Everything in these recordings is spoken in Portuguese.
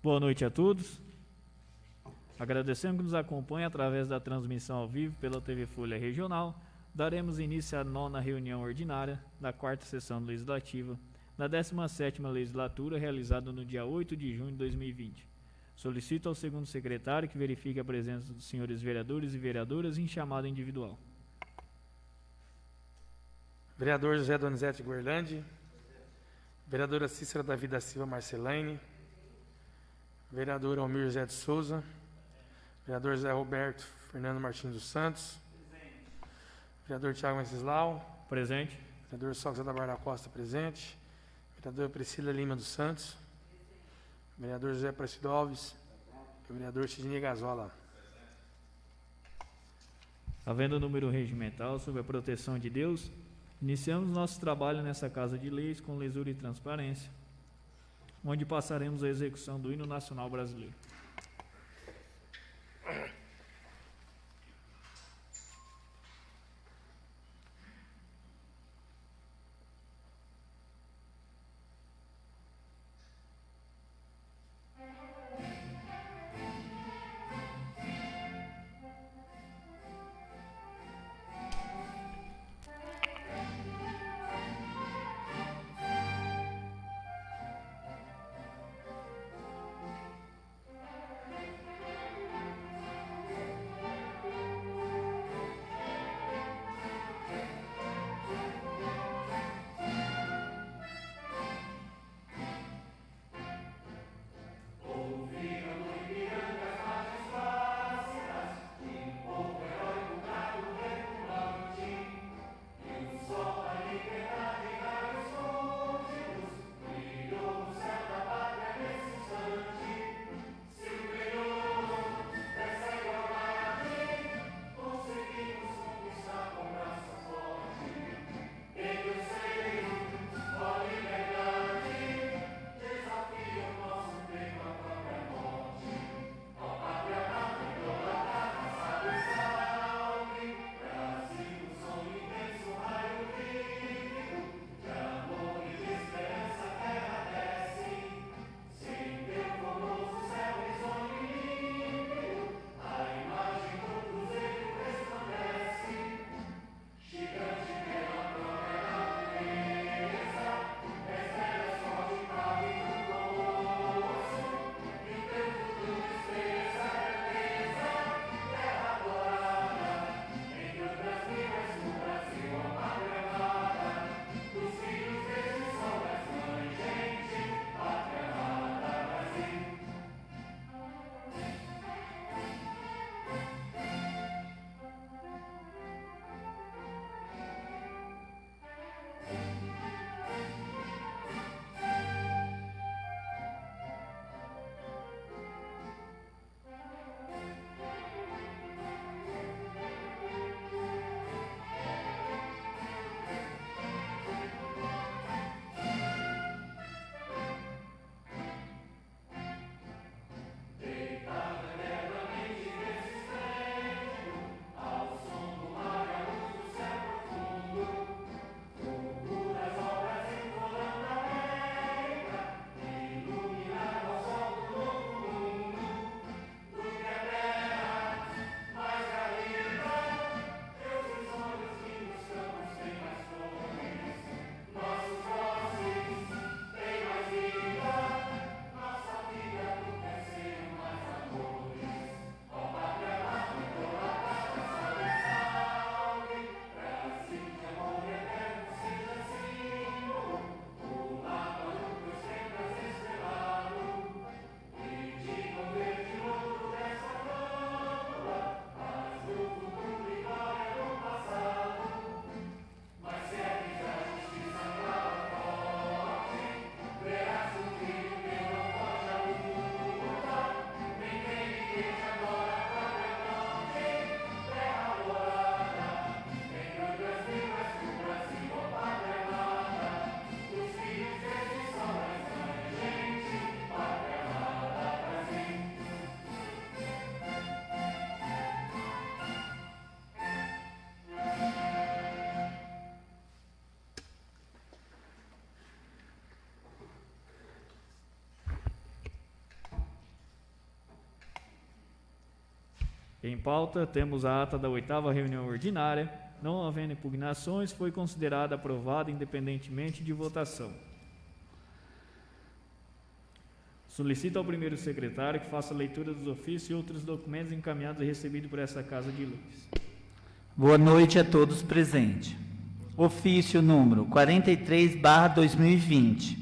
Boa noite a todos. Agradecemos que nos acompanhem através da transmissão ao vivo pela TV Folha Regional. Daremos início à 9ª reunião ordinária da 4ª sessão legislativa da 17ª legislatura, realizada no dia 8 de junho de 2020. Solicito ao segundo secretário que verifique a presença dos senhores vereadores e vereadoras em chamada individual. Vereador José Donizete Guerlandi. Vereadora Cícera Davi da Silva Marcelene. Vereador Almir José de Souza. Vereador José Roberto Fernando Martins dos Santos. Vereador Tiago Venceslau. Presente. Vereador Sócrates da Barra da Costa, presente. Vereadora Priscila Lima dos Santos. Vereador José Aparecido Alves. Vereador Sidney Gazola. Havendo o número regimental sobre a proteção de Deus, iniciamos nosso trabalho nessa Casa de Leis com lisura e transparência, onde passaremos a execução do hino nacional brasileiro. Em pauta, temos a ata da 8ª reunião ordinária. Não havendo impugnações, foi considerada aprovada independentemente de votação. Solicito ao primeiro secretário que faça a leitura dos ofícios e outros documentos encaminhados e recebidos por essa Casa de Leis. Boa noite a todos presentes. Ofício número 43/2020.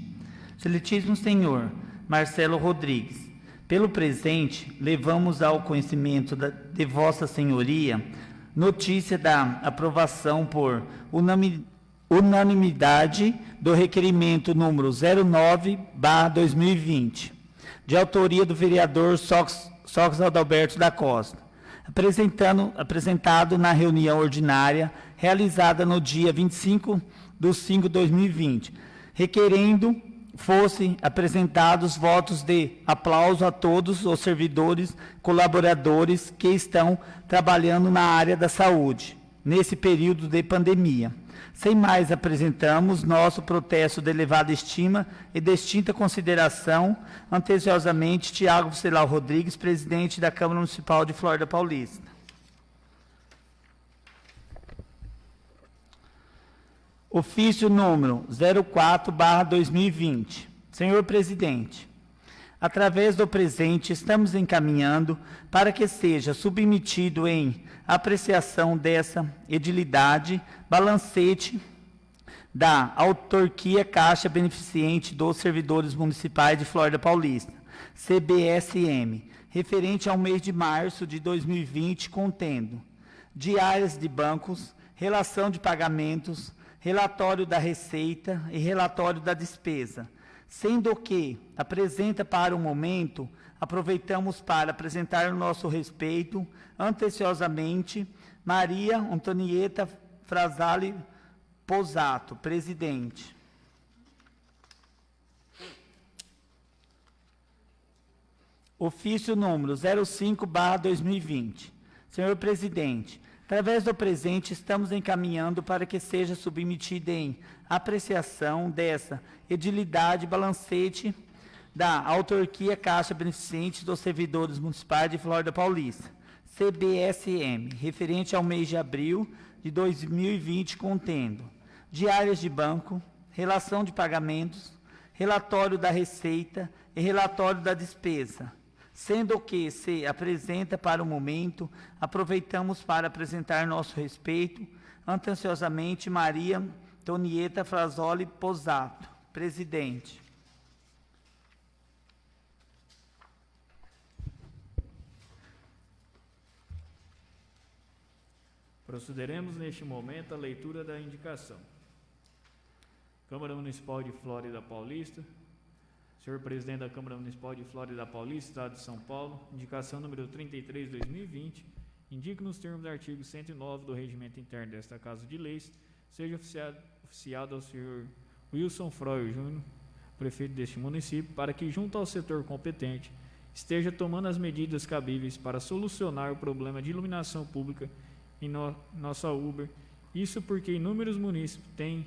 Excelentíssimo senhor Marcelo Rodrigues, pelo presente, levamos ao conhecimento de Vossa Senhoria notícia da aprovação por unanimidade do requerimento número 09/2020, de autoria do vereador Sócrates Adalberto da Costa, apresentado na reunião ordinária realizada no dia 25/5/2020, requerendo fossem apresentados votos de aplauso a todos os servidores colaboradores que estão trabalhando na área da saúde, nesse período de pandemia. Sem mais, apresentamos nosso protesto de elevada estima e distinta consideração, anteciosamente, Tiago Vicelau Rodrigues, presidente da Câmara Municipal de Flórida Paulista. Ofício número 04/2020. Senhor presidente, através do presente, estamos encaminhando para que seja submetido em apreciação dessa edilidade balancete da autarquia Caixa Beneficente dos Servidores Municipais de Flórida Paulista, CBSM, referente ao mês de março de 2020, contendo diárias de bancos, relação de pagamentos, relatório da receita e relatório da despesa, sendo que apresenta para o momento, aproveitamos para apresentar o nosso respeito, anteciosamente, Maria Antonieta Frazali Posato, presidente. Ofício número 05/2020. Senhor presidente, através do presente, estamos encaminhando para que seja submetida em apreciação dessa edilidade balancete da autarquia Caixa Beneficente dos Servidores Municipais de Flórida Paulista, CBSM, referente ao mês de abril de 2020, contendo diárias de banco, relação de pagamentos, relatório da receita e relatório da despesa, sendo que se apresenta para o momento, aproveitamos para apresentar nosso respeito, anteciosamente, Maria Antonieta Frazoli Posato, presidente. Procederemos neste momento à leitura da indicação. Câmara Municipal de Flórida Paulista. Senhor presidente da Câmara Municipal de Flórida Paulista, Estado de São Paulo, indicação número 33/2020, indica nos termos do artigo 109 do Regimento Interno desta Casa de Leis, seja oficiado ao senhor Wilson Froio Júnior, prefeito deste município, para que, junto ao setor competente, esteja tomando as medidas cabíveis para solucionar o problema de iluminação pública em nossa Uber. Isso porque inúmeros munícipes têm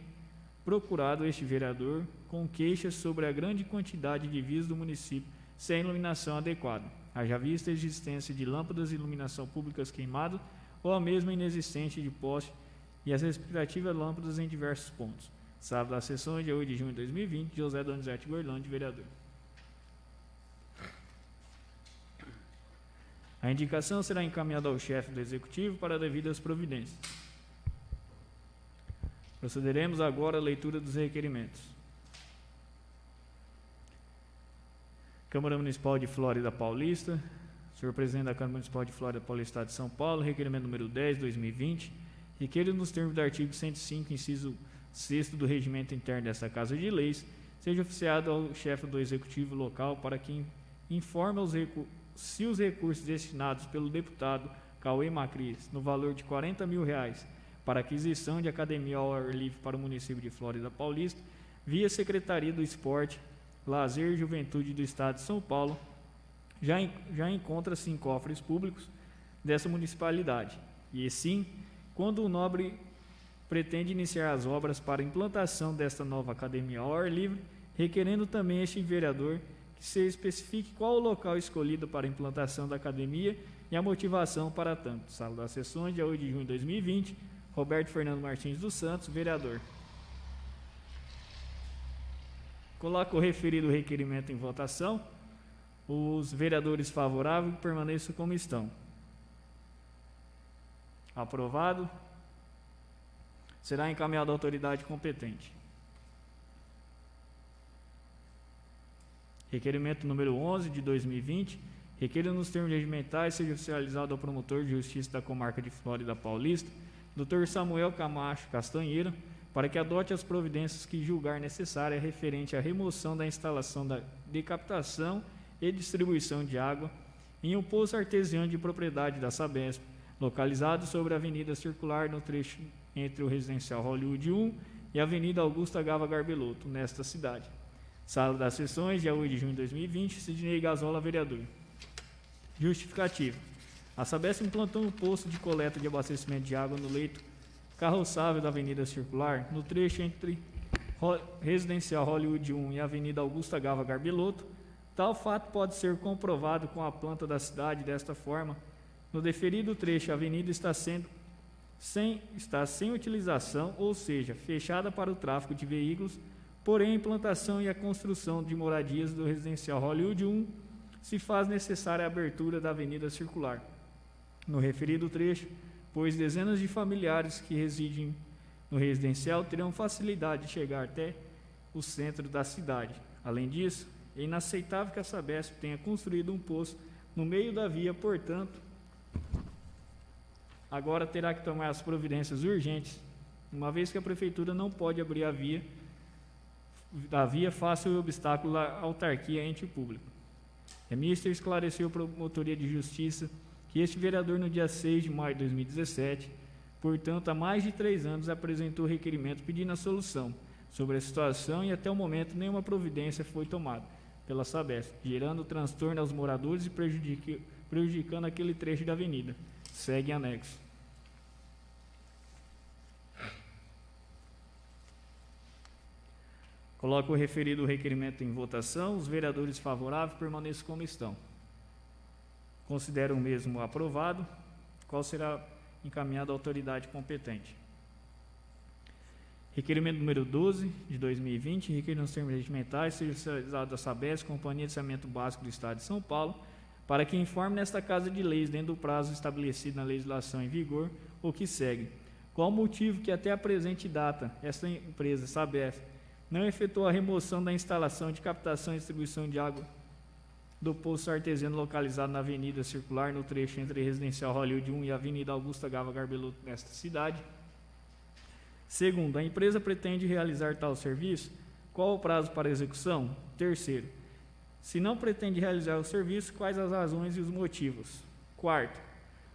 procurado este vereador com queixas sobre a grande quantidade de vias do município sem iluminação adequada, haja vista a existência de lâmpadas de iluminação públicas queimadas ou a mesma inexistente de poste e as respectivas lâmpadas em diversos pontos. Sábado da sessão, dia 8 de junho de 2020, José Donizete Gorlandi, vereador. A indicação será encaminhada ao chefe do Executivo para devidas providências. Procederemos agora à leitura dos requerimentos. Câmara Municipal de Flórida Paulista. Senhor presidente da Câmara Municipal de Flórida Paulista, Estado de São Paulo, requerimento número 10/2020, requer nos termos do artigo 105, inciso 6º do Regimento Interno desta Casa de Leis, seja oficiado ao chefe do Executivo local para que informe se os recursos destinados pelo deputado Cauê Macris, no valor de R$40 mil, para aquisição de academia ao ar livre para o município de Flórida Paulista, via Secretaria do Esporte, Lazer e Juventude do Estado de São Paulo, já encontra-se em cofres públicos dessa municipalidade. E sim, quando o nobre pretende iniciar as obras para a implantação desta nova academia ao ar livre, requerendo também este vereador que se especifique qual o local escolhido para a implantação da academia e a motivação para tanto. Sala das Sessões, dia 8 de junho de 2020, Roberto Fernando Martins dos Santos, vereador. Coloco o referido requerimento em votação. Os vereadores favoráveis permaneçam como estão. Aprovado. Será encaminhado à autoridade competente. Requerimento número 11 de 2020. Requeiro nos termos regimentais seja oficializado ao promotor de justiça da comarca de Flórida Paulista, Dr. Samuel Camacho Castanheira, para que adote as providências que julgar necessária referente à remoção da instalação de captação e distribuição de água em um poço artesiano de propriedade da Sabesp, localizado sobre a Avenida Circular no trecho entre o Residencial Hollywood 1 e a Avenida Augusta Gava Garbelotto, nesta cidade. Sala das Sessões, dia 8 de junho de 2020, Sidney Gazola, vereador. Justificativa. A Sabesp implantou um poço de coleta de abastecimento de água no leito carroçável da Avenida Circular, no trecho entre Residencial Hollywood 1 e a Avenida Augusta Gava Garbelotto. Tal fato pode ser comprovado com a planta da cidade. Desta forma, no deferido trecho, a avenida está sem utilização, ou seja, fechada para o tráfego de veículos, porém a implantação e a construção de moradias do Residencial Hollywood 1 se faz necessária a abertura da Avenida Circular no referido trecho, pois dezenas de familiares que residem no residencial terão facilidade de chegar até o centro da cidade. Além disso, é inaceitável que a Sabesp tenha construído um poço no meio da via, portanto, agora terá que tomar as providências urgentes, uma vez que a Prefeitura não pode abrir a via face ao obstáculo da autarquia ente público. É mister esclareceu a Promotoria de Justiça que este vereador, no dia 6 de maio de 2017, portanto, há mais de 3 anos, apresentou requerimento pedindo a solução sobre a situação e, até o momento, nenhuma providência foi tomada pela Sabesp, gerando transtorno aos moradores e prejudicando aquele trecho da avenida. Segue anexo. Coloco o referido requerimento em votação. Os vereadores favoráveis permaneçam como estão. Considero o mesmo aprovado. Qual será encaminhado à autoridade competente? Requerimento número 12, de 2020, requer nos termos regimentais, seja oficializado da Sabesp, Companhia de Saneamento Básico do Estado de São Paulo, para que informe nesta Casa de Leis, dentro do prazo estabelecido na legislação em vigor, o que segue. Qual o motivo que até a presente data, esta empresa, Sabesp, não efetuou a remoção da instalação de captação e distribuição de água do poço artesiano localizado na Avenida Circular, no trecho entre Residencial Hollywood 1 e a Avenida Augusta Gava Garbelotto, nesta cidade? Segundo, a empresa pretende realizar tal serviço? Qual o prazo para execução? Terceiro, se não pretende realizar o serviço, quais as razões e os motivos? Quarto,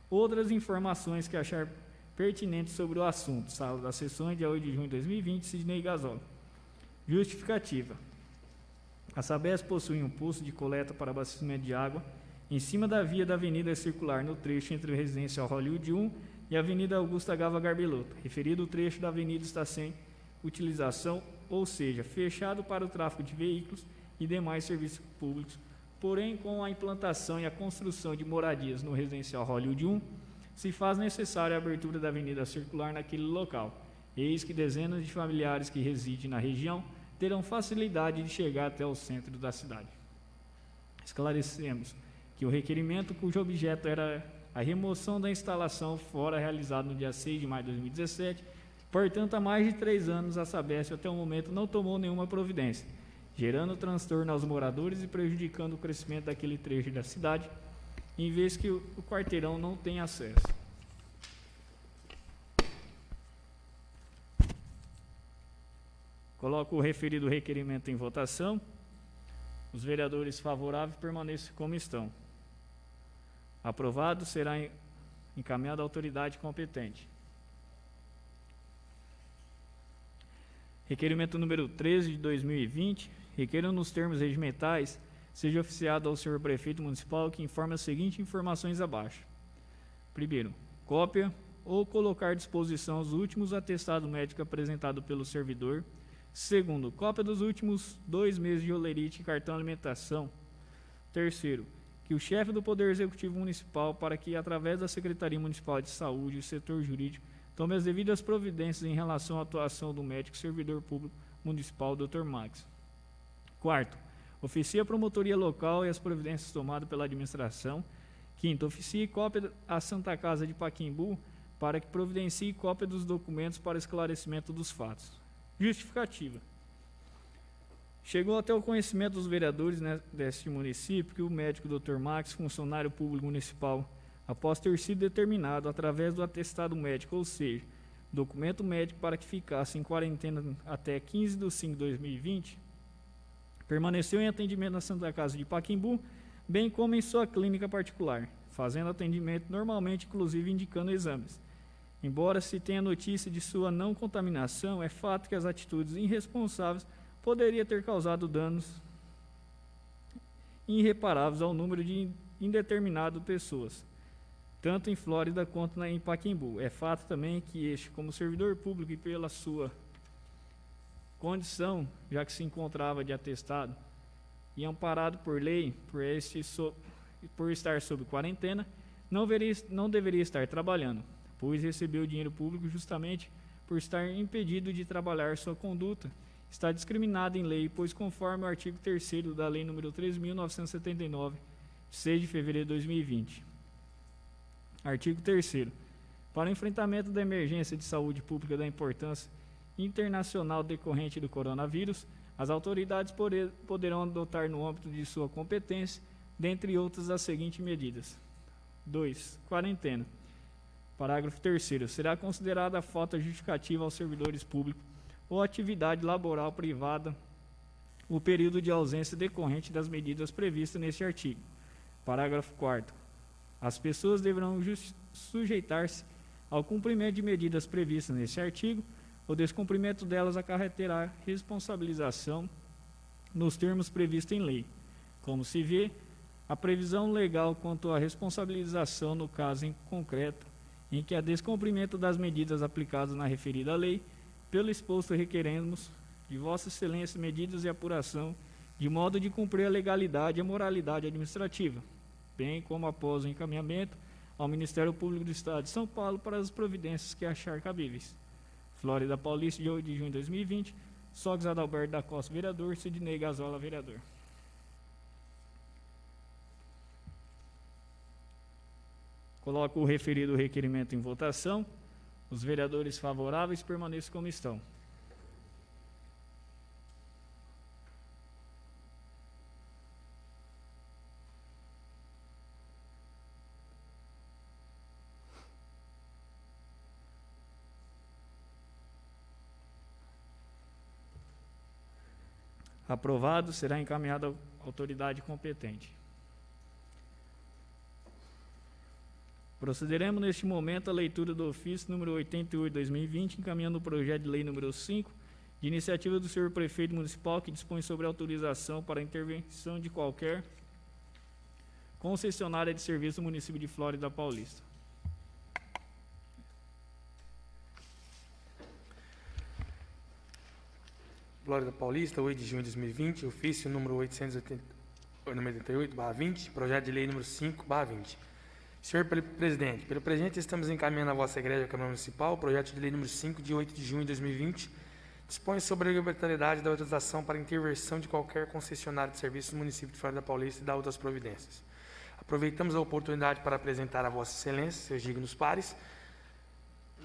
outras informações que achar pertinentes sobre o assunto. Sala das Sessões, dia 8 de junho de 2020, Sidney Gazola. Justificativa. A Sabesp possui um poço de coleta para abastecimento de água em cima da via da Avenida Circular, no trecho entre o Residencial Hollywood 1 e a Avenida Augusta Gava Garbelotto. Referido trecho da avenida está sem utilização, ou seja, fechado para o tráfego de veículos e demais serviços públicos. Porém, com a implantação e a construção de moradias no Residencial Hollywood 1, se faz necessária a abertura da Avenida Circular naquele local. Eis que dezenas de familiares que residem na região terão facilidade de chegar até o centro da cidade. Esclarecemos que o requerimento, cujo objeto era a remoção da instalação, fora realizado no dia 6 de maio de 2017, portanto, há mais de 3 anos, a Sabesp até o momento não tomou nenhuma providência, gerando transtorno aos moradores e prejudicando o crescimento daquele trecho da cidade, em vez que o quarteirão não tem acesso. Coloco o referido requerimento em votação. Os vereadores favoráveis permaneçam como estão. Aprovado, será encaminhado à autoridade competente. Requerimento número 13 de 2020, requeiro nos termos regimentais, seja oficiado ao senhor prefeito municipal que informe as seguintes informações abaixo. Primeiro, cópia ou colocar à disposição os últimos atestados médicos apresentados pelo servidor, Segundo, cópia dos últimos 2 meses de holerite e cartão alimentação. Terceiro, que o chefe do Poder Executivo Municipal, para que, através da Secretaria Municipal de Saúde e o setor jurídico, tome as devidas providências em relação à atuação do médico servidor público municipal, Dr. Max. Quarto, oficie a promotoria local e as providências tomadas pela administração. Quinto, oficie cópia à Santa Casa de Pacaembu para que providencie cópia dos documentos para esclarecimento dos fatos. Justificativa. Chegou até o conhecimento dos vereadores, né, deste município que o médico Dr. Max, funcionário público municipal, após ter sido determinado através do atestado médico, ou seja, documento médico para que ficasse em quarentena até 15/5/2020, permaneceu em atendimento na Santa Casa de Pacaembu, bem como em sua clínica particular, fazendo atendimento normalmente, inclusive indicando exames. Embora se tenha notícia de sua não contaminação, é fato que as atitudes irresponsáveis poderiam ter causado danos irreparáveis ao número de indeterminado pessoas, tanto em Flórida quanto em Pacaembu. É fato também que este, como servidor público e pela sua condição, já que se encontrava de atestado e amparado por lei, por estar sob quarentena, não deveria estar trabalhando, pois recebeu dinheiro público justamente por estar impedido de trabalhar. Sua conduta está discriminada em lei, pois conforme o artigo 3º da Lei nº 13.979, de 6 de fevereiro de 2020. Artigo 3º. Para o enfrentamento da emergência de saúde pública da importância internacional decorrente do coronavírus, as autoridades poderão adotar no âmbito de sua competência, dentre outras, as seguintes medidas. 2. Quarentena. Parágrafo 3º. Será considerada a falta justificativa aos servidores públicos ou atividade laboral privada o período de ausência decorrente das medidas previstas neste artigo. Parágrafo 4º. As pessoas deverão sujeitar-se ao cumprimento de medidas previstas neste artigo. O descumprimento delas acarreterá responsabilização nos termos previstos em lei. Como se vê, a previsão legal quanto à responsabilização no caso em concreto, em que há descumprimento das medidas aplicadas na referida lei, pelo exposto requeremos de Vossa Excelência medidas de apuração, de modo de cumprir a legalidade e a moralidade administrativa, bem como após o encaminhamento ao Ministério Público do Estado de São Paulo para as providências que achar cabíveis. Flórida Paulista, de 8 de junho de 2020, Sócrates Adalberto da Costa, vereador, Sidney Gazola, vereador. Coloco o referido requerimento em votação. Os vereadores favoráveis permaneçam como estão. Aprovado, será encaminhado à autoridade competente. Procederemos neste momento à leitura do ofício número 88/2020, encaminhando o projeto de lei número 5, de iniciativa do senhor prefeito municipal, que dispõe sobre autorização para a intervenção de qualquer concessionária de serviço do município de Flórida Paulista. Flórida Paulista, 8 de junho de 2020, ofício número 888/20, projeto de lei número 5/20. Senhor Presidente, pelo presente estamos encaminhando à vossa Igreja Câmara Municipal o projeto de lei número 5, de 8 de junho de 2020, dispõe sobre a obrigatoriedade da autorização para intervenção de qualquer concessionário de serviços do município de Flórida Paulista e da outras providências. Aproveitamos a oportunidade para apresentar a Vossa Excelência, seus dignos pares,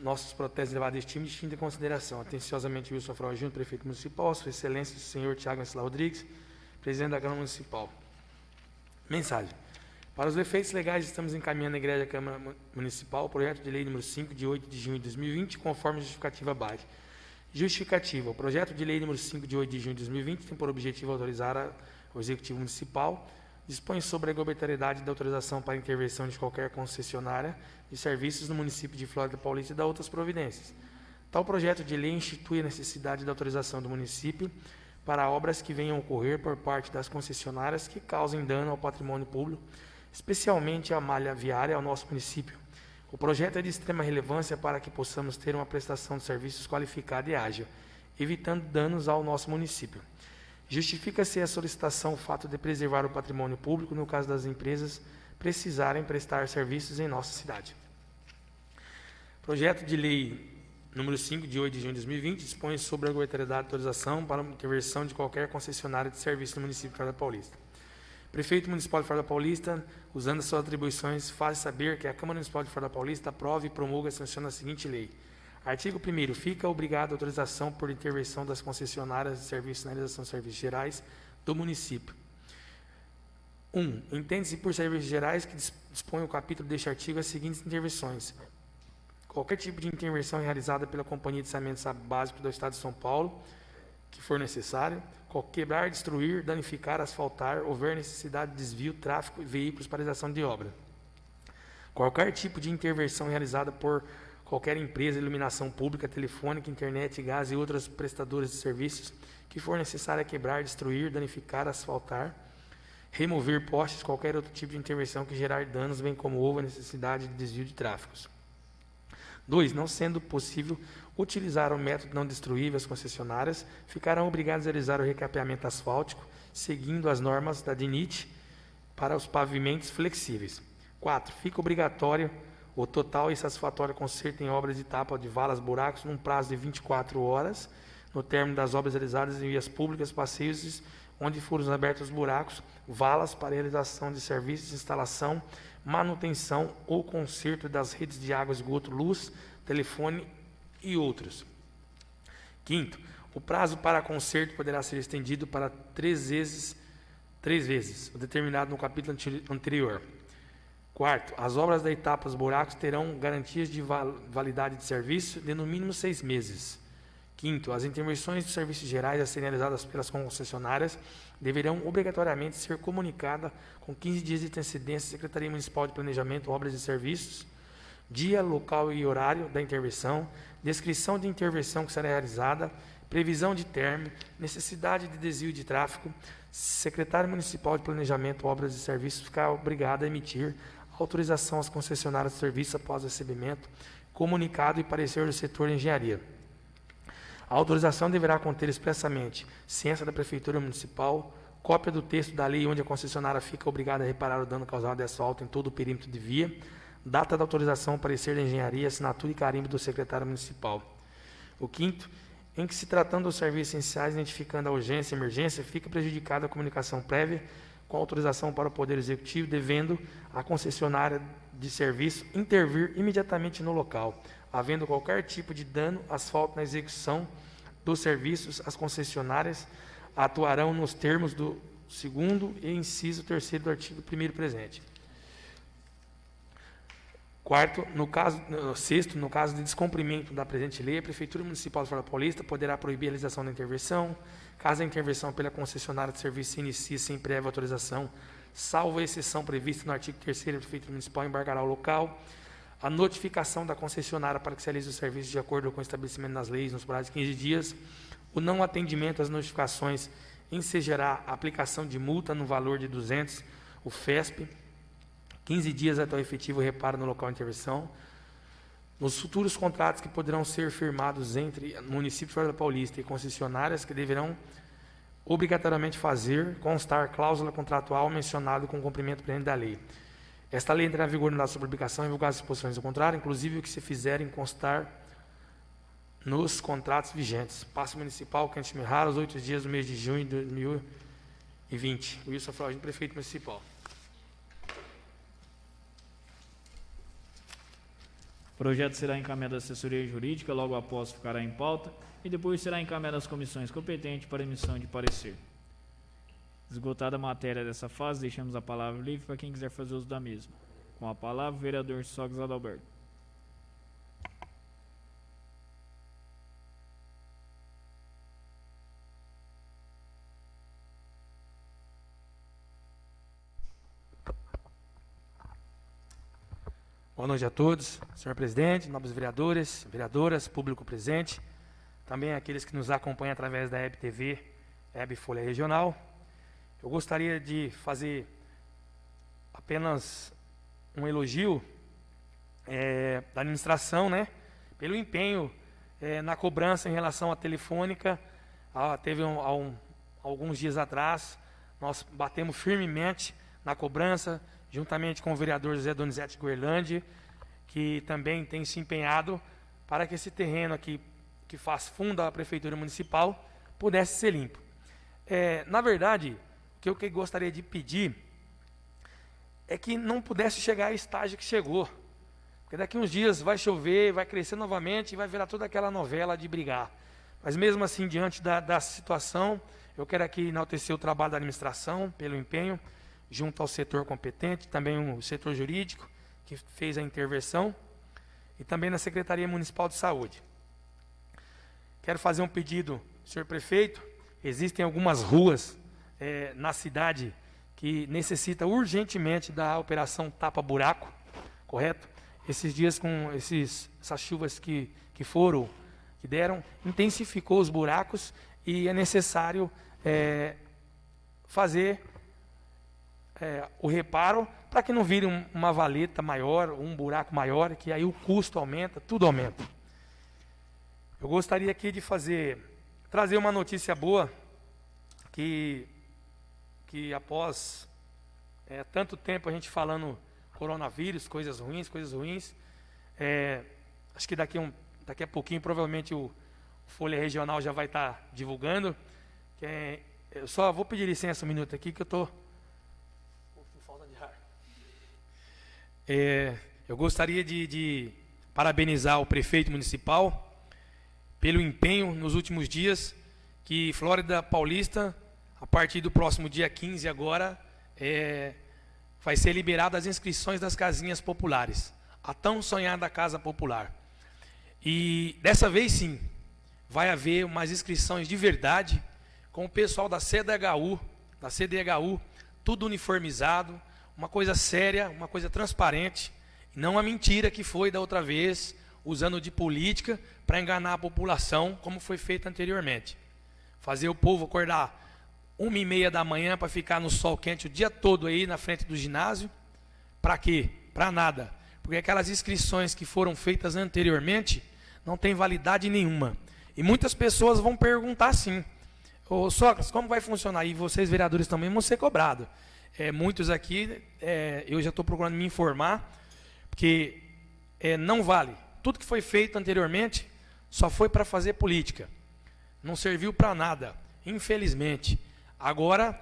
nossos protestos de elevada estima e distinta consideração. Atenciosamente, Wilson Afrão Júnior, prefeito municipal, Sua Excelência, o senhor Tiago Ancila Rodrigues, presidente da Câmara Municipal. Mensagem. Para os efeitos legais, estamos encaminhando à Igreja Câmara Municipal o projeto de lei número 5, de 8 de junho de 2020, conforme justificativa base. Justificativa. O projeto de lei número 5, de 8 de junho de 2020, tem por objetivo autorizar o Executivo Municipal, dispõe sobre a obrigatoriedade da autorização para intervenção de qualquer concessionária de serviços no município de Flórida Paulista e da outras providências. Tal projeto de lei institui a necessidade da autorização do município para obras que venham a ocorrer por parte das concessionárias que causem dano ao patrimônio público, especialmente a malha viária ao nosso município. O projeto é de extrema relevância para que possamos ter uma prestação de serviços qualificada e ágil. evitando danos ao nosso município. Justifica-se a solicitação o fato de preservar o patrimônio público no caso das empresas precisarem prestar serviços em nossa cidade. Projeto de lei número 5, de 8 de junho de 2020, dispõe sobre a obrigatoriedade de autorização para a intervenção de qualquer concessionária de serviço no município de Farda Paulista. O Prefeito Municipal de Farda Paulista, usando as suas atribuições, faz saber que a Câmara Municipal de Farda Paulista aprova e promulga e sanciona a seguinte lei. Artigo 1º. Fica obrigada a autorização por intervenção das concessionárias de serviços na realização de serviços gerais do município. 1. Entende-se por serviços gerais que dispõe o capítulo deste artigo as seguintes intervenções. Qualquer tipo de intervenção realizada pela Companhia de Saneamento Básico do Estado de São Paulo, que for necessário, quebrar, destruir, danificar, asfaltar, houver necessidade de desvio, tráfego e veículos para realização de obra. Qualquer tipo de intervenção realizada por qualquer empresa de iluminação pública, telefônica, internet, gás e outras prestadoras de serviços, que for necessária quebrar, destruir, danificar, asfaltar, remover postes, qualquer outro tipo de intervenção que gerar danos, bem como houve a necessidade de desvio de tráfegos. 2. Não sendo possível utilizar o método não destruível, as concessionárias ficarão obrigadas a realizar o recapeamento asfáltico, seguindo as normas da DINIT para os pavimentos flexíveis. 4. Fica obrigatório o total e satisfatório conserto em obras de tapa de valas, buracos, num prazo de 24 horas, no término das obras realizadas em vias públicas, passeios, onde forem abertos buracos, valas para realização de serviços de instalação, manutenção ou conserto das redes de água, esgoto, luz, telefone e outros. 5º, o prazo para conserto poderá ser estendido para 3 vezes, o determinado no capítulo anterior. 4º, as obras da etapa dos buracos terão garantias de validade de serviço de no mínimo 6 meses. 5º, as intervenções de serviços gerais a serem realizadas pelas concessionárias deverão obrigatoriamente ser comunicadas com 15 dias de antecedência à Secretaria Municipal de Planejamento, Obras e Serviços, dia, local e horário da intervenção, descrição de intervenção que será realizada, previsão de término, necessidade de desvio de tráfego. Secretário Municipal de Planejamento, Obras e Serviços ficará obrigado a emitir autorização às concessionárias de serviço após recebimento, comunicado e parecer do setor de engenharia. A autorização deverá conter expressamente ciência da Prefeitura Municipal, cópia do texto da lei onde a concessionária fica obrigada a reparar o dano causado de asfalto em todo o perímetro de via, data da autorização, parecer da engenharia, assinatura e carimbo do secretário municipal. O 5º, em que se tratando dos serviços essenciais, identificando a urgência e emergência, fica prejudicada a comunicação prévia com autorização para o Poder Executivo, devendo a concessionária de serviço intervir imediatamente no local. Havendo qualquer tipo de dano, asfalto na execução dos serviços, as concessionárias atuarão nos termos do 2º e inciso 3º do artigo 1º presente. 6º, no caso de descumprimento da presente lei, a Prefeitura Municipal de Farda Paulista poderá proibir a realização da intervenção, caso a intervenção pela concessionária de serviço se inicie sem prévia autorização, salvo a exceção prevista no artigo 3º, a Prefeitura Municipal embargará o local. A notificação da concessionária para que se realize o serviço de acordo com o estabelecimento das leis nos prazos de 15 dias. O não atendimento às notificações ensejará a aplicação de multa no valor de 200, o FESP, 15 dias até o efetivo reparo no local de intervenção. Nos futuros contratos que poderão ser firmados entre o município de Farda Paulista e concessionárias, que deverão obrigatoriamente fazer constar cláusula contratual mencionada com o cumprimento pleno da lei. Esta lei entrará em vigor na sua publicação e divulgar as disposições do contrário, inclusive o que se fizerem constar nos contratos vigentes. Passo Municipal, Quente Mirrara, os 8 dias do mês de junho de 2020. Wilson Flávio, Prefeito Municipal. O projeto será encaminhado à assessoria jurídica, logo após ficará em pauta e depois será encaminhado às comissões competentes para emissão de parecer. Esgotada a matéria dessa fase, deixamos a palavra livre para quem quiser fazer uso da mesma. Com a palavra, o vereador Sócrates Adalberto. Boa noite a todos, senhor presidente, nobres vereadores, vereadoras, público presente, também aqueles que nos acompanham através da Web TV, Web Folha Regional. Eu gostaria de fazer apenas um elogio da administração, pelo empenho na cobrança em relação à telefônica. Teve alguns dias atrás, nós batemos firmemente na cobrança, juntamente com o vereador José Donizete Guerlandi, que também tem se empenhado para que esse terreno aqui, que faz fundo à Prefeitura Municipal, pudesse ser limpo. Na verdade, o que eu gostaria de pedir é que não pudesse chegar ao estágio que chegou. Porque daqui uns dias vai chover, vai crescer novamente e vai virar toda aquela novela de brigar. Mas mesmo assim, diante da situação, eu quero aqui enaltecer o trabalho da administração, pelo empenho, junto ao setor competente, também o setor jurídico, que fez a intervenção, e também na Secretaria Municipal de Saúde. Quero fazer um pedido, senhor prefeito. Existem algumas ruas na cidade que necessitam urgentemente da operação tapa-buraco, correto? Esses dias, com essas chuvas que deram, intensificou os buracos e é necessário fazer o reparo para que não vire uma valeta maior, um buraco maior, que aí o custo aumenta, tudo aumenta. Eu gostaria aqui de trazer uma notícia boa, que após tanto tempo a gente falando coronavírus, coisas ruins, acho que daqui a pouquinho provavelmente o Folha Regional já vai estar divulgando. Eu só vou pedir licença um minuto aqui que eu estou com falta de ar. Eu gostaria de parabenizar o prefeito municipal pelo empenho nos últimos dias, que Flórida Paulista, a partir do próximo dia 15 agora, vai ser liberada as inscrições das casinhas populares, a tão sonhada Casa Popular. E dessa vez sim, vai haver umas inscrições de verdade, com o pessoal da CDHU, tudo uniformizado, uma coisa séria, uma coisa transparente, e não a mentira que foi da outra vez, usando de política para enganar a população, como foi feito anteriormente. Fazer o povo acordar 1h30 da manhã para ficar no sol quente o dia todo aí na frente do ginásio. Para quê? Para nada. Porque aquelas inscrições que foram feitas anteriormente não tem validade nenhuma. E muitas pessoas vão perguntar assim: ô Sócrates, como vai funcionar? E vocês, vereadores, também vão ser cobrados. Muitos aqui, eu já estou procurando me informar, porque não vale. Tudo que foi feito anteriormente só foi para fazer política. Não serviu para nada, infelizmente. Agora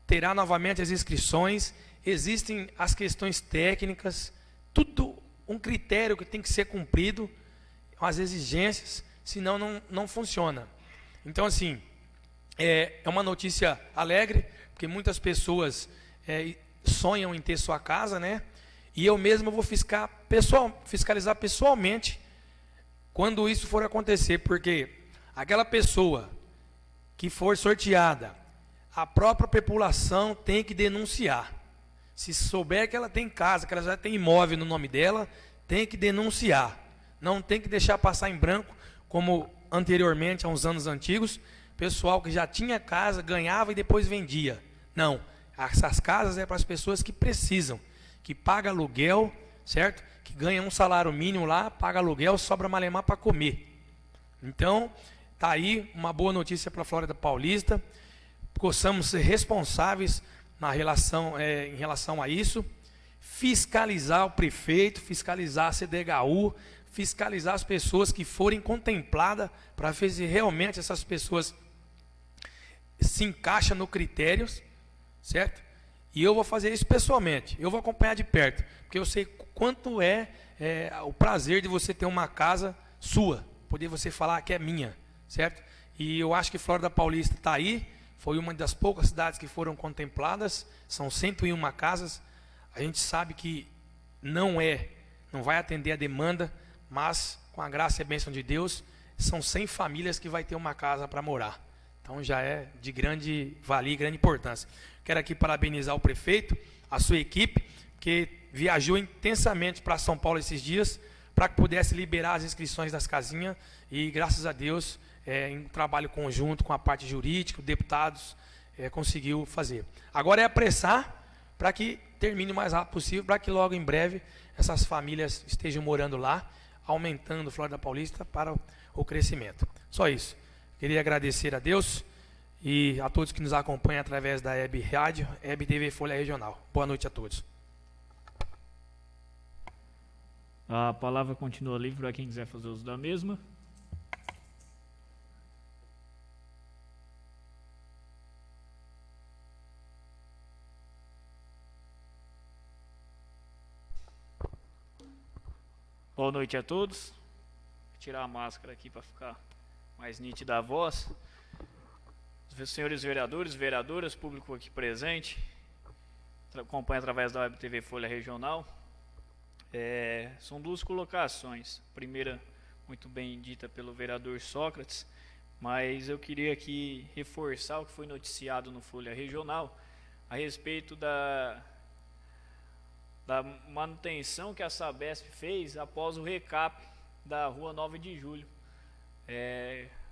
terá novamente as inscrições, existem as questões técnicas, tudo um critério que tem que ser cumprido, as exigências, senão não funciona. Então, assim, é uma notícia alegre, porque muitas pessoas sonham em ter sua casa, né? E eu mesmo vou fiscalizar pessoalmente quando isso for acontecer, porque aquela pessoa que for sorteada, a própria população tem que denunciar. Se souber que ela tem casa, que ela já tem imóvel no nome dela, tem que denunciar. Não tem que deixar passar em branco, como anteriormente, há uns anos antigos, pessoal que já tinha casa, ganhava e depois vendia. Não, essas casas é para as pessoas que precisam, que pagam aluguel, certo? Que ganham um salário mínimo lá, paga aluguel, sobra malemar para comer. Então, está aí uma boa notícia para a Flórida Paulista. Possamos ser responsáveis em relação a isso, fiscalizar o prefeito, fiscalizar a CDHU, fiscalizar as pessoas que forem contempladas, para ver se realmente essas pessoas se encaixam no critérios, certo? E eu vou fazer isso pessoalmente, eu vou acompanhar de perto, porque eu sei quanto é o prazer de você ter uma casa sua, poder você falar que é minha, certo? E eu acho que Flórida Paulista está aí, foi uma das poucas cidades que foram contempladas, são 101 casas. A gente sabe que não vai atender a demanda, mas com a graça e a bênção de Deus, são 100 famílias que vai ter uma casa para morar. Então já é de grande valia e grande importância. Quero aqui parabenizar o prefeito, a sua equipe, que viajou intensamente para São Paulo esses dias, para que pudesse liberar as inscrições das casinhas, e graças a Deus, em um trabalho conjunto com a parte jurídica, deputados, conseguiu fazer. Agora é apressar para que termine o mais rápido possível, para que logo em breve essas famílias estejam morando lá, aumentando Flórida Paulista para o crescimento. Só isso. Queria agradecer a Deus e a todos que nos acompanham através da Web Rádio, Web TV Folha Regional. Boa noite a todos. A palavra continua livre para quem quiser fazer uso da mesma. Boa noite a todos. Vou tirar a máscara aqui para ficar mais nítida a voz. Os senhores vereadores, vereadoras, público aqui presente, acompanha através da Web TV Folha Regional. São duas colocações. A primeira, muito bem dita pelo vereador Sócrates, mas eu queria aqui reforçar o que foi noticiado no Folha Regional a respeito da manutenção que a Sabesp fez após o recap da Rua 9 de Julho.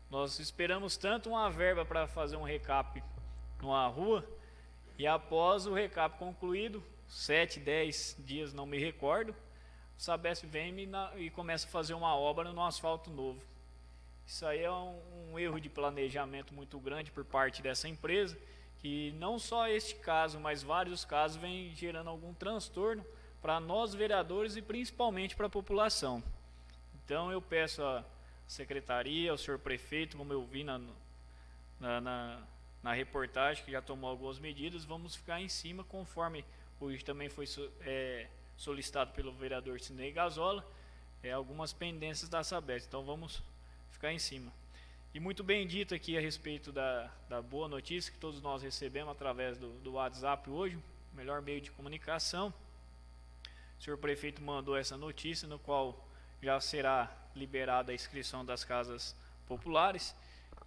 Nós esperamos tanto uma verba para fazer um recap numa rua, e após o recap concluído, 7, 10 dias, não me recordo, o Sabesp vem e começa a fazer uma obra no asfalto novo. Isso aí é um erro de planejamento muito grande por parte dessa empresa, que não só este caso, mas vários casos vem gerando algum transtorno para nós vereadores e principalmente para a população. Então eu peço a secretaria, ao senhor prefeito, como eu vi na reportagem, que já tomou algumas medidas, vamos ficar em cima, conforme hoje também foi solicitado pelo vereador Sidney Gazola, algumas pendências da Sabesp, então vamos ficar em cima. E muito bem dito aqui a respeito da boa notícia que todos nós recebemos através do WhatsApp hoje, o melhor meio de comunicação. O senhor prefeito mandou essa notícia, no qual já será liberada a inscrição das casas populares,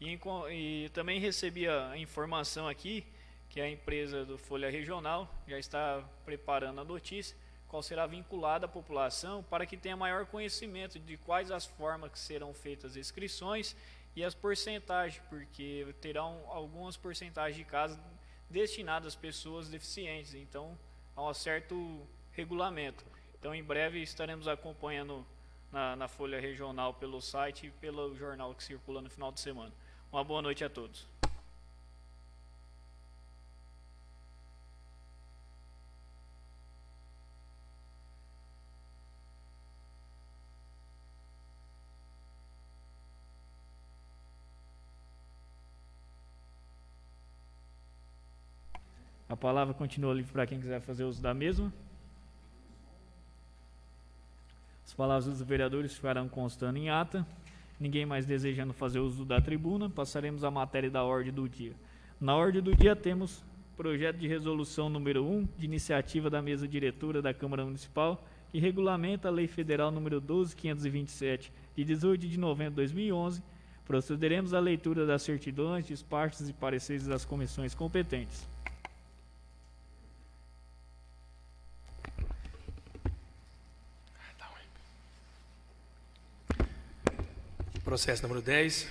e também recebi a informação aqui que a empresa do Folha Regional já está preparando a notícia, qual será vinculada à população, para que tenha maior conhecimento de quais as formas que serão feitas as inscrições e as porcentagens, porque terão algumas porcentagens de casas destinadas às pessoas deficientes, então há um certo regulamento. Então em breve estaremos acompanhando na Folha Regional pelo site e pelo jornal que circula no final de semana. Uma boa noite a todos. A palavra continua livre para quem quiser fazer uso da mesma. As palavras dos vereadores ficarão constando em ata. Ninguém mais desejando fazer uso da tribuna, passaremos à matéria da ordem do dia. Na ordem do dia temos projeto de resolução número 1, de iniciativa da mesa diretora da Câmara Municipal, que regulamenta a Lei Federal número 12.527, de 18 de novembro de 2011. Procederemos à leitura das certidões, despachos e pareceres das comissões competentes. Processo número 10,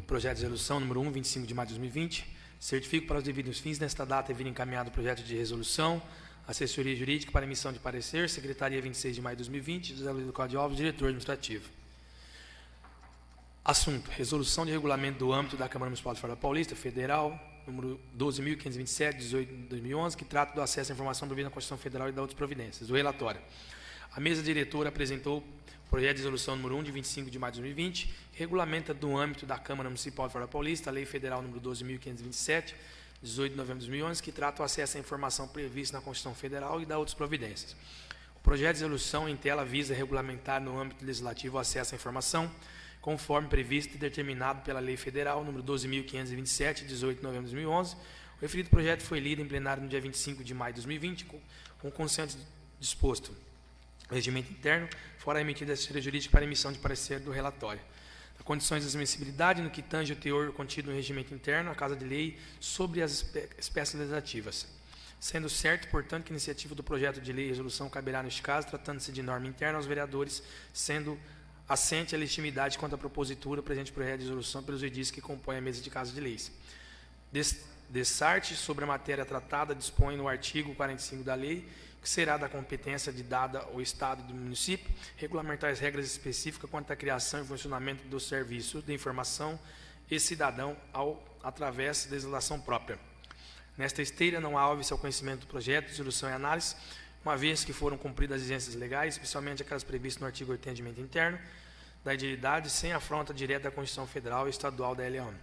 projeto de resolução número 1, 25 de maio de 2020. Certifico para os devidos fins, nesta data, vir encaminhado o projeto de resolução, assessoria jurídica para emissão de parecer, secretaria 26 de maio de 2020, José Luiz do Cláudio de Alves, diretor administrativo. Assunto: resolução de regulamento do âmbito da Câmara Municipal de Farol Paulista, Federal, número 12.527, 18 de 2011, que trata do acesso à informação prevista na Constituição Federal e da outras providências. Do relatório. A mesa diretora apresentou o projeto de resolução número 1, de 25 de maio de 2020, que regulamenta do âmbito da Câmara Municipal de Farol Paulista a Lei Federal número 12.527, 18 de novembro de 2011, que trata o acesso à informação prevista na Constituição Federal e da outras providências. O projeto de resolução em tela visa regulamentar no âmbito legislativo o acesso à informação, conforme previsto e determinado pela Lei Federal número 12.527, 18 de novembro de 2011. O referido projeto foi lido em plenário no dia 25 de maio de 2020, com consenso disposto no regimento interno, fora emitida a assessoria jurídica para emissão de parecer do relatório. As condições de admissibilidade no que tange o teor contido no regimento interno, a Casa de Lei, sobre as espécies legislativas. Sendo certo, portanto, que a iniciativa do projeto de lei e resolução caberá neste caso, tratando-se de norma interna aos vereadores, sendo assente a legitimidade quanto à propositura, presente projeto de resolução pelos edis que compõem a mesa de Casa de Leis. Dessarte sobre a matéria tratada, dispõe no artigo 45 da lei que será da competência de dada ao Estado e do município, regulamentar as regras específicas quanto à criação e funcionamento do serviço de informação e cidadão através da legislação própria. Nesta esteira, não há óbvio ao conhecimento do projeto, solução e análise, uma vez que foram cumpridas as exigências legais, especialmente aquelas previstas no artigo 80 de emenda interno da edilidade, sem afronta direta da Constituição Federal e Estadual da LA.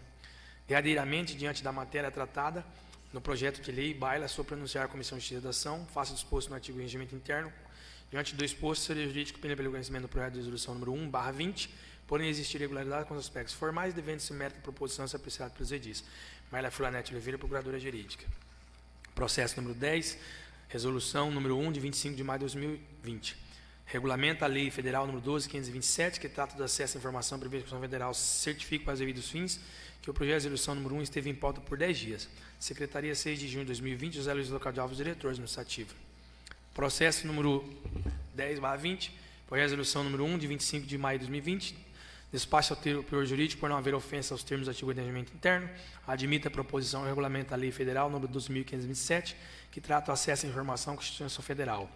Verdadeiramente, diante da matéria tratada no projeto de lei, baila sua pronunciar a Comissão de Justiça da Ação, faça o disposto no artigo de regimento interno, diante do exposto, seria jurídico pelo conhecimento do projeto de resolução número 1/20, porém existir irregularidade com os aspectos formais, devendo-se mérito da proposição ser apreciado pelos edis. Maila Fulanete Oliveira, Procuradora Jurídica. Processo número 10, resolução número 1 de 25 de maio de 2020. Regulamenta a Lei Federal número 12.527, que trata do acesso à informação prevista na Constituição Federal, certifica para os devidos fins que o projeto de resolução número 1 esteve em pauta por 10 dias. Secretaria 6 de junho de 2020, José Luiz Local de Alves, diretor administrativo. Processo número 10/20, projeto de resolução número 1 de 25 de maio de 2020, despacha ao teor jurídico por não haver ofensa aos termos do artigo de regimento interno, admite a proposição e regulamenta a Lei Federal número 12.527, que trata o acesso à informação à Constituição Federal.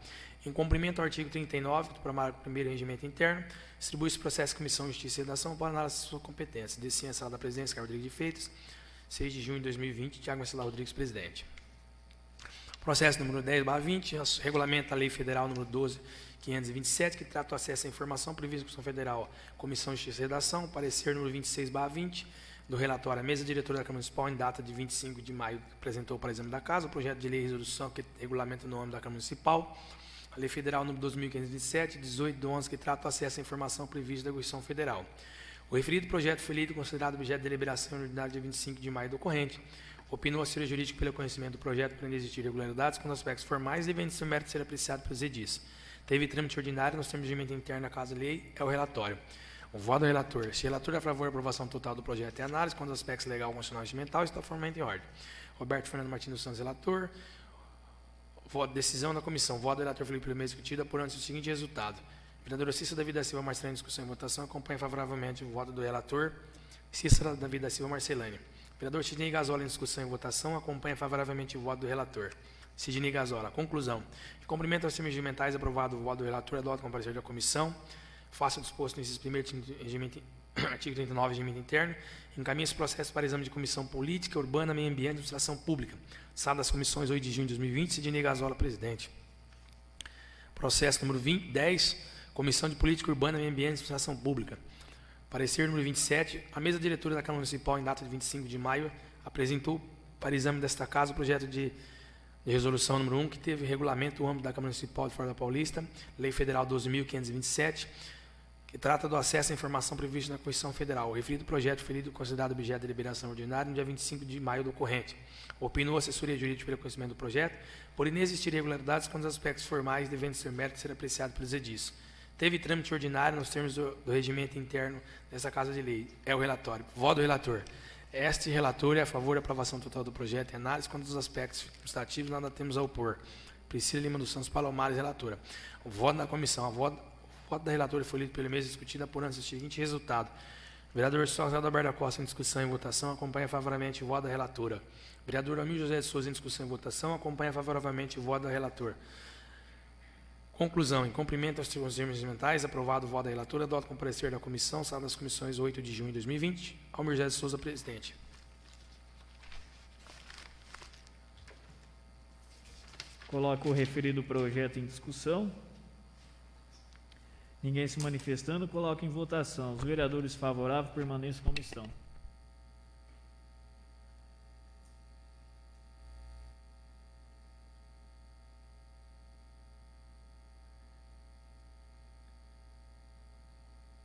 Em cumprimento ao artigo 39 do parágrafo 1º do regimento interno, distribui-se o processo à Comissão de Justiça e Redação para análise de sua competência. De ciência da presidência, Carlos Rodrigues de Freitas, 6 de junho de 2020, Tiago Marcelo Rodrigues, presidente. Processo número 10/20, regulamenta a Lei Federal número 12.527, que trata o acesso à informação prevista na Constituição Federal, Comissão de Justiça e Redação, parecer número 26/20, do relatório. A mesa diretora da Câmara Municipal, em data de 25 de maio, apresentou para exame da Casa o projeto de lei e resolução que regulamenta o nome da Câmara Municipal, a Lei Federal número 12.527, 18/11, que trata o acesso à informação prevista da Constituição Federal. O referido projeto foi lido e considerado objeto de deliberação em ordinária de 25 de maio do corrente. Opinou a Assessoria Jurídica pelo conhecimento do projeto para não existir irregularidades com aspectos formais e devendo seu mérito ser apreciado pelos edis. Teve trâmite ordinário nos termos de regimento interno da Casa Lei, é o relatório. O voto do relator. Se o relator é a favor da aprovação total do projeto e análise quanto aos aspectos legal, constitucional e regimental, está formalmente em ordem. Roberto Fernando Martins dos Santos, relator. Voto, decisão da comissão. Voto do relator Felipe Lima discutido, apurando-se o seguinte resultado. Vereadora Cícera da Vida Silva Marcelane, em discussão e votação, acompanha favoravelmente o voto do relator Cícera da Vida Silva Marcelane. Vereador Sidney Gazola, em discussão e votação, acompanha favoravelmente o voto do relator Sidney Gazola. Conclusão. De cumprimento aos termos regimentais, aprovado o voto do relator, adota com parecer da comissão, faça o disposto no inciso 1º, artigo 39 do regimento interno, encaminha esse processo para exame de comissão política, urbana, meio ambiente e administração pública. Sala das comissões 8 de junho de 2020, Sidney Gazola, presidente. Processo número 10, Comissão de Política Urbana, Meio Ambiente e Administração Pública. Parecer número 27, a mesa diretora da Câmara Municipal, em data de 25 de maio, apresentou para exame desta casa o projeto de resolução número 1, que teve regulamento no âmbito da Câmara Municipal de Fora da Paulista, Lei Federal 12.527, que trata do acesso à informação prevista na Constituição Federal. O referido projeto foi lido e considerado objeto de deliberação ordinária no dia 25 de maio do corrente. Opinou a Assessoria Jurídica pelo conhecimento do projeto, por inexistir irregularidades quanto aos aspectos formais, devendo ser mérito ser apreciado pelos edis. Teve trâmite ordinário nos termos do regimento interno dessa Casa de Lei. É o relatório. Voto do relator. Este relator é a favor da aprovação total do projeto e análise quanto aos aspectos administrativos, nada temos a opor. Priscila Lima dos Santos Palomares, relatora. O voto da comissão. O voto da relatora foi lido pela mesa e discutido, apurando-se o seguinte resultado. Vereador José Alberto Costa, em discussão e votação, acompanha favoravelmente o voto da relatora. Vereador Amir José de Souza, em discussão e votação, acompanha favoravelmente o voto da relatora. Conclusão. Em cumprimento aos termos regimentais, aprovado o voto da relatora, adota com parecer da comissão, sala das comissões 8 de junho de 2020, Almir José de Souza, presidente. Coloco o referido projeto em discussão. Ninguém se manifestando, coloco em votação. Os vereadores favoráveis permaneçam como estão.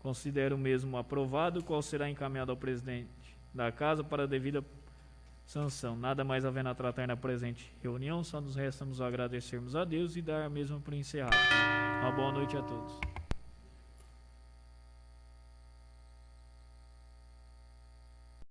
Considero o mesmo aprovado, qual será encaminhado ao presidente da Casa para a devida sanção. Nada mais havendo a tratar na presente reunião, só nos resta nos agradecermos a Deus e dar a mesma por encerrada. Uma boa noite a todos.